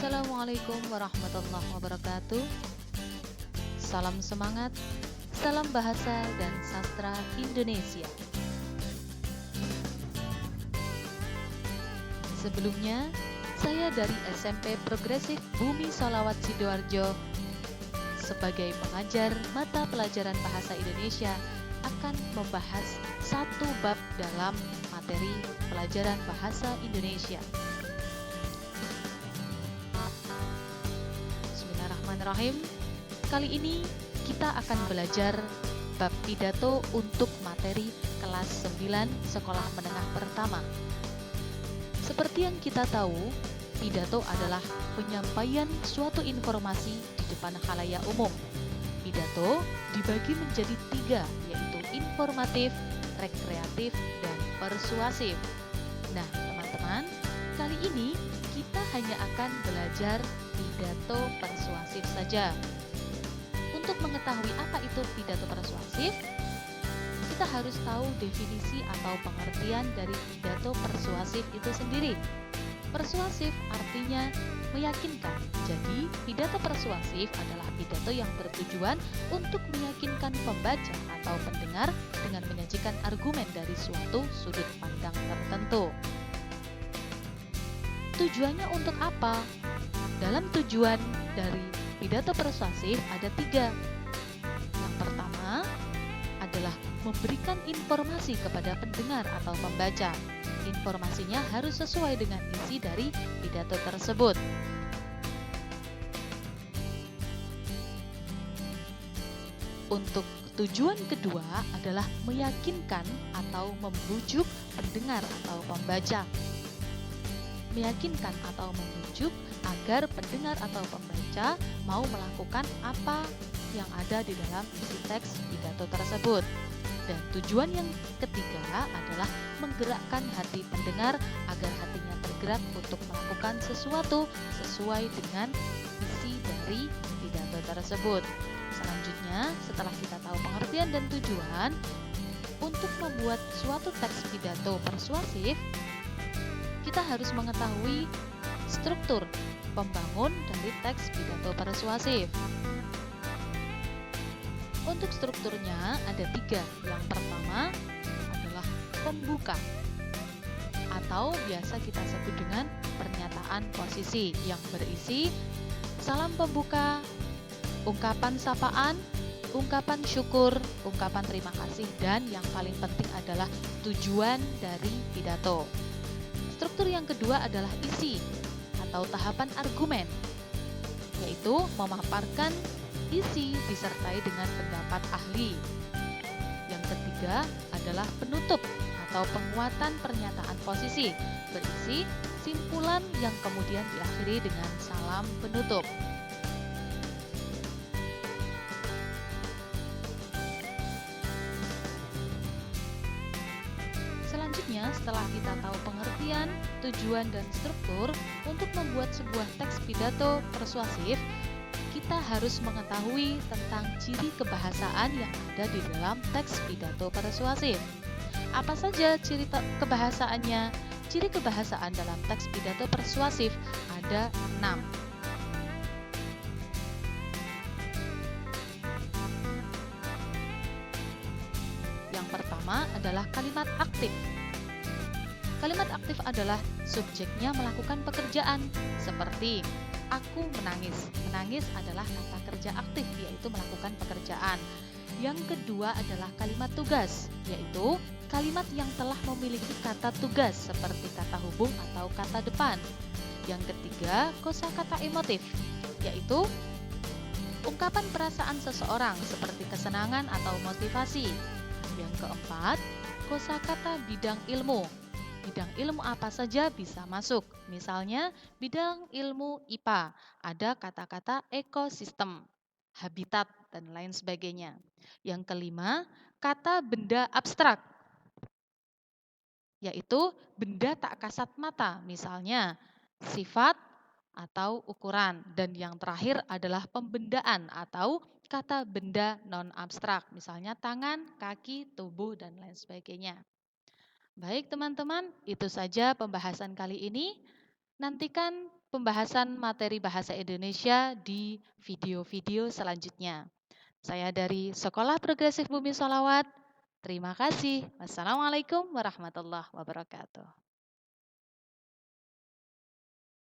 Assalamualaikum warahmatullahi wabarakatuh. Salam semangat, salam bahasa dan sastra Indonesia. Sebelumnya, saya dari SMP Progresif Bumi Sholawat Sidoarjo sebagai pengajar mata pelajaran bahasa Indonesia akan membahas satu bab dalam materi pelajaran bahasa Indonesia. Bismillahirrahmanirrahim. Kali ini kita akan belajar bab pidato untuk materi kelas 9 sekolah menengah pertama. Seperti yang kita tahu, pidato adalah penyampaian suatu informasi di depan khalayak umum. Pidato dibagi menjadi 3, yaitu informatif, rekreatif, dan persuasif. Nah, teman-teman, kali ini kita hanya akan belajar pidato persuasif saja. Untuk mengetahui apa itu pidato persuasif, kita harus tahu definisi atau pengertian dari pidato persuasif itu sendiri. Persuasif artinya meyakinkan. Jadi, pidato persuasif adalah pidato yang bertujuan untuk meyakinkan pembaca atau pendengar dengan menyajikan argumen dari suatu sudut pandang tertentu. Tujuannya untuk apa? Dalam tujuan dari pidato persuasif ada 3. Yang pertama adalah memberikan informasi kepada pendengar atau pembaca. Informasinya harus sesuai dengan isi dari pidato tersebut. Untuk tujuan kedua adalah meyakinkan atau membujuk pendengar atau pembaca. Meyakinkan atau membujuk agar pendengar atau pembaca mau melakukan apa yang ada di dalam isi teks pidato tersebut. Dan tujuan yang ketiga adalah menggerakkan hati pendengar agar hatinya tergerak untuk melakukan sesuatu sesuai dengan isi dari pidato tersebut. Selanjutnya, setelah kita tahu pengertian dan tujuan, untuk membuat suatu teks pidato persuasif, kita harus mengetahui struktur pembangun dari teks pidato persuasif. Untuk strukturnya ada 3. Yang pertama adalah pembuka atau biasa kita sebut dengan pernyataan posisi yang berisi salam pembuka, ungkapan sapaan, ungkapan syukur, ungkapan terima kasih, dan yang paling penting adalah tujuan dari pidato. Struktur yang kedua adalah isi atau tahapan argumen, yaitu memaparkan isi disertai dengan pendapat ahli. Yang ketiga adalah penutup atau penguatan pernyataan posisi, berisi simpulan yang kemudian diakhiri dengan salam penutup. Selanjutnya, setelah kita tahu pengertian, tujuan, dan struktur, untuk membuat sebuah teks pidato persuasif, kita harus mengetahui tentang ciri kebahasaan yang ada di dalam teks pidato persuasif. Apa saja ciri kebahasaannya? Ciri kebahasaan dalam teks pidato persuasif ada 6. Yang pertama adalah kalimat aktif. Kalimat aktif adalah subjeknya melakukan pekerjaan, seperti aku menangis. Menangis adalah kata kerja aktif, yaitu melakukan pekerjaan. Yang kedua adalah kalimat tugas, yaitu kalimat yang telah memiliki kata tugas seperti kata hubung atau kata depan. Yang ketiga, kosakata emotif, yaitu ungkapan perasaan seseorang seperti kesenangan atau motivasi. Yang keempat, kosakata bidang ilmu. Bidang ilmu apa saja bisa masuk. Misalnya, bidang ilmu IPA, ada kata-kata ekosistem, habitat, dan lain sebagainya. Yang kelima, kata benda abstrak, yaitu benda tak kasat mata, misalnya sifat atau ukuran. Dan yang terakhir adalah pembendaan atau kata benda non-abstrak, misalnya tangan, kaki, tubuh, dan lain sebagainya. Baik teman-teman, itu saja pembahasan kali ini. Nantikan pembahasan materi bahasa Indonesia di video-video selanjutnya. Saya dari Sekolah Progresif Bumi Sholawat. Terima kasih. Wassalamualaikum warahmatullahi wabarakatuh.